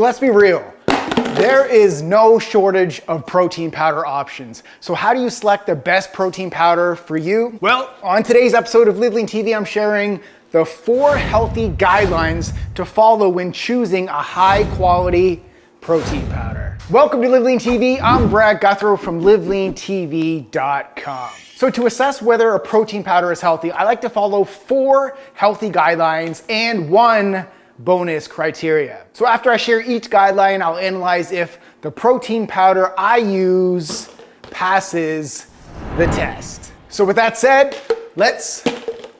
Let's be real. There is no shortage of protein powder options. So how do you select the best protein powder for you? Well, on today's episode of Live Lean TV, I'm sharing the 4 healthy guidelines to follow when choosing a high quality protein powder. Welcome to Live Lean TV. I'm Brad Guthrow from liveleantv.com. So to assess whether a protein powder is healthy, I like to follow 4 healthy guidelines and 1 bonus criteria. So after I share each guideline, I'll analyze if the protein powder I use passes the test. So with that said, let's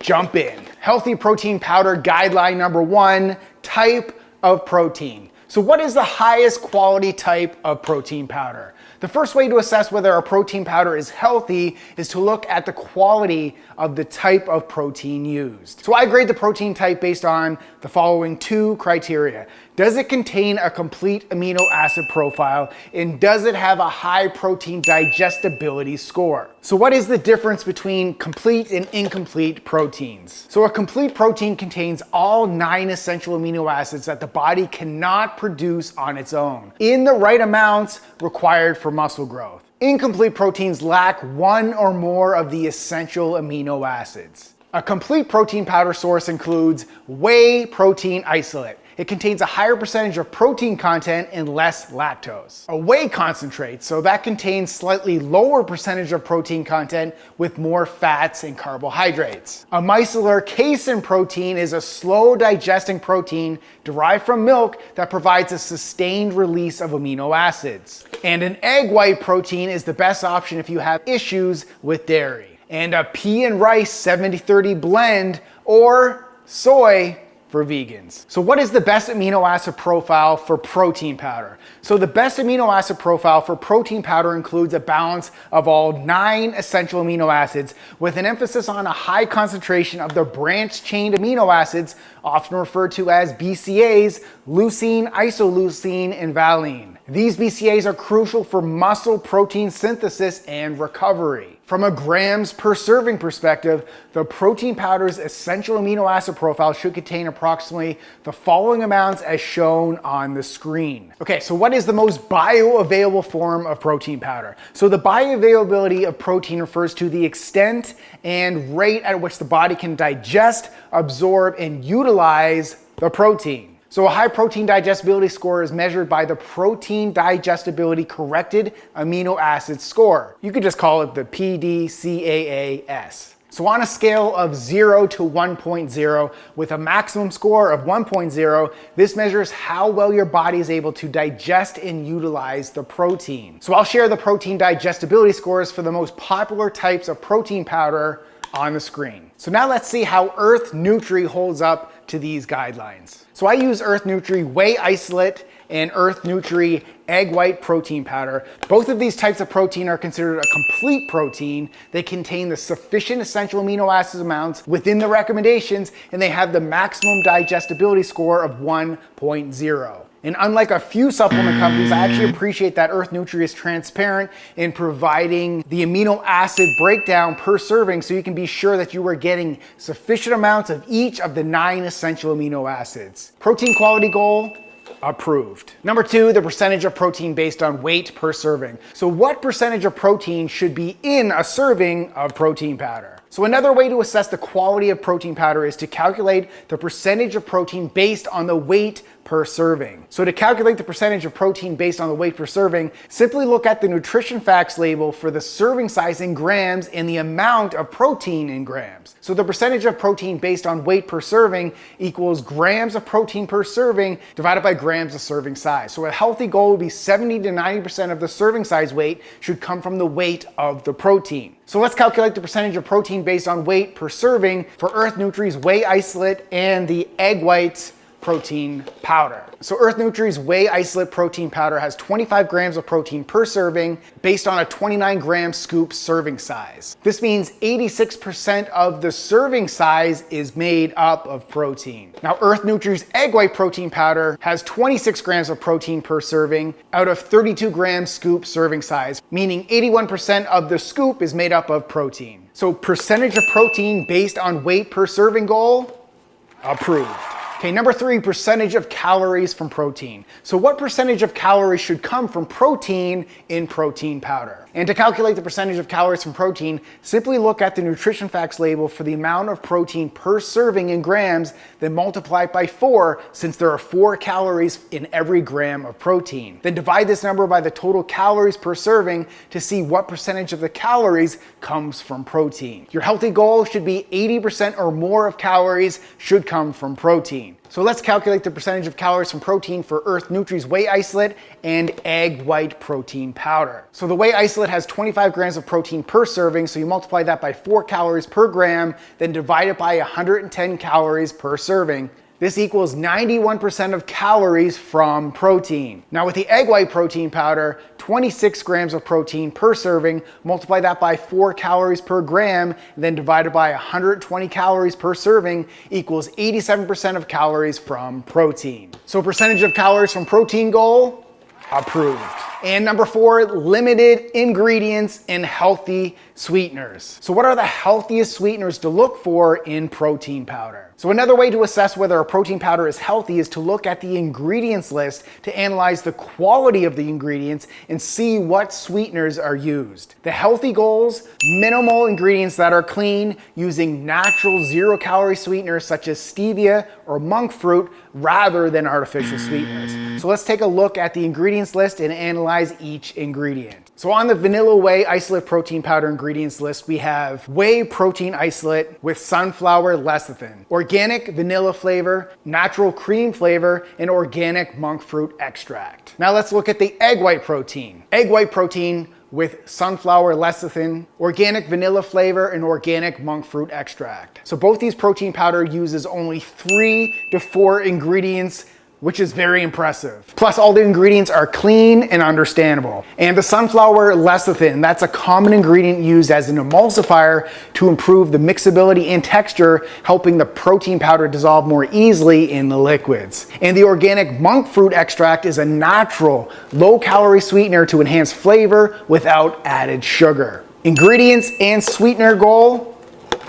jump in. Healthy protein powder guideline number 1, type of protein. So what is the highest quality type of protein powder? The first way to assess whether a protein powder is healthy is to look at the quality of the type of protein used. So I grade the protein type based on the following 2 criteria. Does it contain a complete amino acid profile, and does it have a high protein digestibility score? So what is the difference between complete and incomplete proteins? So a complete protein contains all 9 essential amino acids that the body cannot produce on its own in the right amounts required for muscle growth. Incomplete proteins lack 1 or more of the essential amino acids. A complete protein powder source includes whey protein isolate. It contains a higher percentage of protein content and less lactose. A whey concentrate, so that contains slightly lower percentage of protein content with more fats and carbohydrates. A micellar casein protein is a slow digesting protein derived from milk that provides a sustained release of amino acids. And an egg white protein is the best option if you have issues with dairy. And a pea and rice 70-30 blend or soy for vegans. So what is the best amino acid profile for protein powder? So the best amino acid profile for protein powder includes a balance of all 9 essential amino acids with an emphasis on a high concentration of the branched-chain amino acids, often referred to as BCAAs, leucine, isoleucine, and valine. These BCAAs are crucial for muscle protein synthesis and recovery. From a grams per serving perspective, the protein powder's essential amino acid profile should contain approximately the following amounts as shown on the screen. Okay, so what is the most bioavailable form of protein powder? So the bioavailability of protein refers to the extent and rate at which the body can digest, absorb, and utilize the protein. So a high protein digestibility score is measured by the protein digestibility corrected amino acid score. You could just call it the PDCAAS. So on a scale of 0 to 1.0 with a maximum score of 1.0, this measures how well your body is able to digest and utilize the protein. So I'll share the protein digestibility scores for the most popular types of protein powder on the screen. So now let's see how EarthNutri holds up to these guidelines. So I use EarthNutri Whey Isolate and EarthNutri Egg White Protein Powder. Both of these types of protein are considered a complete protein. They contain the sufficient essential amino acid amounts within the recommendations, and they have the maximum digestibility score of 1.0. And unlike a few supplement companies, I actually appreciate that EarthNutri is transparent in providing the amino acid breakdown per serving so you can be sure that you are getting sufficient amounts of each of the 9 essential amino acids. Protein quality goal, approved. Number 2, the percentage of protein based on weight per serving. So what percentage of protein should be in a serving of protein powder? So another way to assess the quality of protein powder is to calculate the percentage of protein based on the weight per serving. So to calculate the percentage of protein based on the weight per serving, simply look at the nutrition facts label for the serving size in grams and the amount of protein in grams. So the percentage of protein based on weight per serving equals grams of protein per serving divided by grams of serving size. So a healthy goal would be 70 to 90% of the serving size weight should come from the weight of the protein. So let's calculate the percentage of protein based on weight per serving for EarthNutri's Whey Isolate and the Egg White protein powder. So EarthNutri's Whey Isolate protein powder has 25 grams of protein per serving based on a 29 gram scoop serving size. This means 86% of the serving size is made up of protein. Now EarthNutri's Egg White protein powder has 26 grams of protein per serving out of 32 gram scoop serving size, meaning 81% of the scoop is made up of protein. So percentage of protein based on weight per serving goal, approved. Okay, number 3, percentage of calories from protein. So what percentage of calories should come from protein in protein powder? And to calculate the percentage of calories from protein, simply look at the nutrition facts label for the amount of protein per serving in grams, then multiply it by 4 since there are 4 calories in every gram of protein. Then divide this number by the total calories per serving to see what percentage of the calories comes from protein. Your healthy goal should be 80% or more of calories should come from protein. So let's calculate the percentage of calories from protein for EarthNutri's whey isolate and egg white protein powder. So the whey isolate has 25 grams of protein per serving, so you multiply that by 4 calories per gram, then divide it by 110 calories per serving. This equals 91% of calories from protein. Now with the egg white protein powder, 26 grams of protein per serving, multiply that by 4 calories per gram, then divide it by 120 calories per serving equals 87% of calories from protein. So percentage of calories from protein goal, approved. And number 4, limited ingredients and healthy sweeteners. So what are the healthiest sweeteners to look for in protein powder? So another way to assess whether a protein powder is healthy is to look at the ingredients list to analyze the quality of the ingredients and see what sweeteners are used. The healthy goals, minimal ingredients that are clean, using natural 0-calorie sweeteners such as stevia or monk fruit rather than artificial sweeteners. So let's take a look at the ingredients list and analyze each ingredient. So on the vanilla whey isolate protein powder ingredients list, we have whey protein isolate with sunflower lecithin, organic vanilla flavor, natural cream flavor, and organic monk fruit extract. Now let's look at the egg white protein. Egg white protein with sunflower lecithin, organic vanilla flavor, and organic monk fruit extract. So both these protein powder uses only 3 to 4 ingredients, which is very impressive. Plus all the ingredients are clean and understandable. And the sunflower lecithin, that's a common ingredient used as an emulsifier to improve the mixability and texture, helping the protein powder dissolve more easily in the liquids. And the organic monk fruit extract is a natural, low-calorie sweetener to enhance flavor without added sugar. Ingredients and sweetener goal,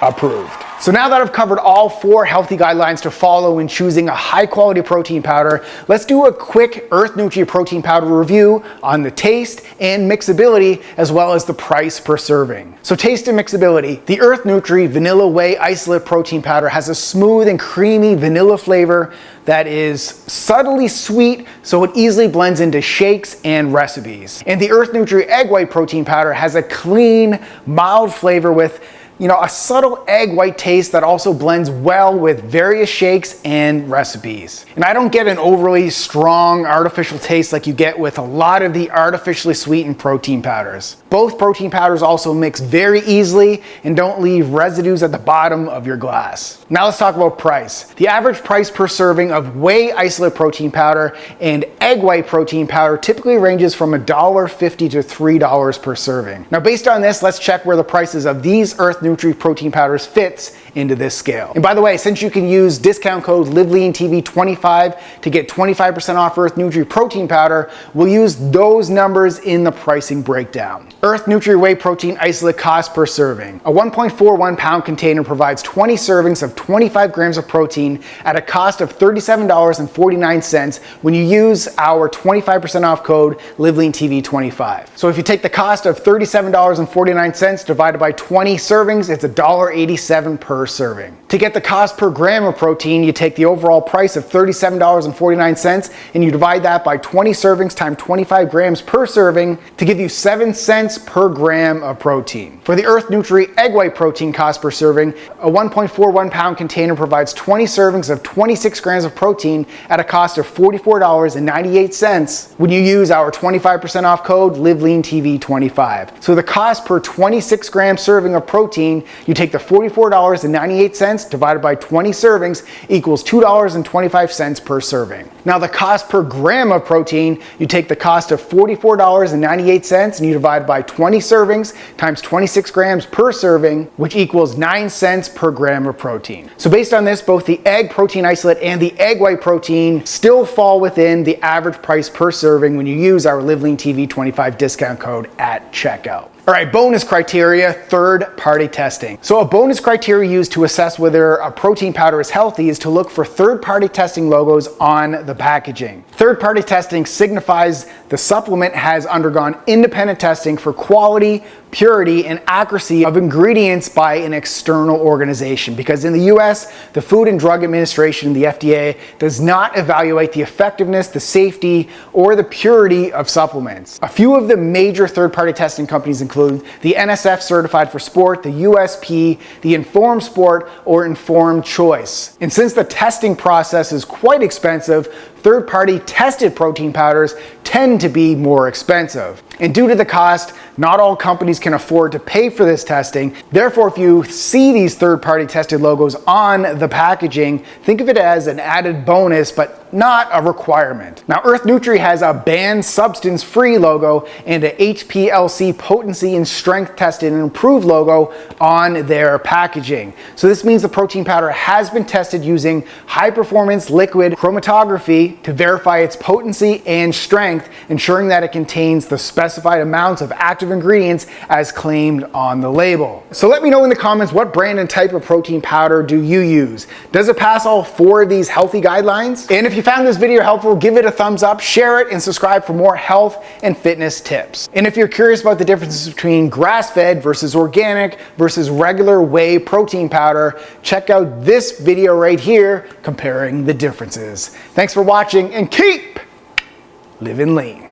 approved. So now that I've covered all 4 healthy guidelines to follow when choosing a high quality protein powder, let's do a quick EarthNutri protein powder review on the taste and mixability as well as the price per serving. So taste and mixability. The EarthNutri vanilla whey isolate protein powder has a smooth and creamy vanilla flavor that is subtly sweet, so it easily blends into shakes and recipes. And the EarthNutri egg white protein powder has a clean, mild flavor with a subtle egg white taste that also blends well with various shakes and recipes. And I don't get an overly strong artificial taste like you get with a lot of the artificially sweetened protein powders. Both protein powders also mix very easily and don't leave residues at the bottom of your glass. Now let's talk about price. The average price per serving of whey isolate protein powder and egg white protein powder typically ranges from $1.50 to $3 per serving. Now based on this, let's check where the prices of these EarthNutri protein powders fits into this scale. And by the way, since you can use discount code LiveLeanTV25 to get 25% off EarthNutri protein powder, we'll use those numbers in the pricing breakdown. EarthNutri whey protein isolate cost per serving. A 1.41 pound container provides 20 servings of 25 grams of protein at a cost of $37.49 when you use our 25% off code LiveLeanTV25. So if you take the cost of $37.49 divided by 20 servings, it's $1.87 per serving. To get the cost per gram of protein, you take the overall price of $37.49 and you divide that by 20 servings times 25 grams per serving to give you 7 cents per gram of protein. For the EarthNutri egg white protein cost per serving, a 1.41 pound container provides 20 servings of 26 grams of protein at a cost of $44.98 when you use our 25% off code LiveLeanTV25. So the cost per 26 gram serving of protein, you take the $44.98 divided by 20 servings equals $2.25 per serving. Now the cost per gram of protein, you take the cost of $44.98 and you divide by 20 servings times 26 grams per serving, which equals 9 cents per gram of protein. So based on this, both the egg protein isolate and the egg white protein still fall within the average price per serving when you use our LiveLeanTV25 discount code at checkout. All right, bonus criteria, third-party testing. So a bonus criteria used to assess whether a protein powder is healthy is to look for third-party testing logos on the packaging. Third-party testing signifies the supplement has undergone independent testing for quality, purity, and accuracy of ingredients by an external organization. Because in the US, the Food and Drug Administration, the FDA, does not evaluate the effectiveness, the safety, or the purity of supplements. A few of the major third-party testing companies include the NSF Certified for Sport, the USP, the Informed Sport, or Informed Choice. And since the testing process is quite expensive, third-party tested protein powders tend to be more expensive. And due to the cost, not all companies can afford to pay for this testing. Therefore, if you see these third-party tested logos on the packaging, think of it as an added bonus, but not a requirement. Now, EarthNutri has a banned substance-free logo and a HPLC potency and strength tested and improved logo on their packaging. So this means the protein powder has been tested using high-performance liquid chromatography to verify its potency and strength, ensuring that it contains the specified amounts of active ingredients as claimed on the label. So let me know in the comments, what brand and type of protein powder do you use? Does it pass all 4 of these healthy guidelines? And if you found this video helpful, give it a thumbs up, share it, and subscribe for more health and fitness tips. And if you're curious about the differences between grass-fed versus organic versus regular whey protein powder, check out this video right here comparing the differences. Thanks for watching and keep living lean.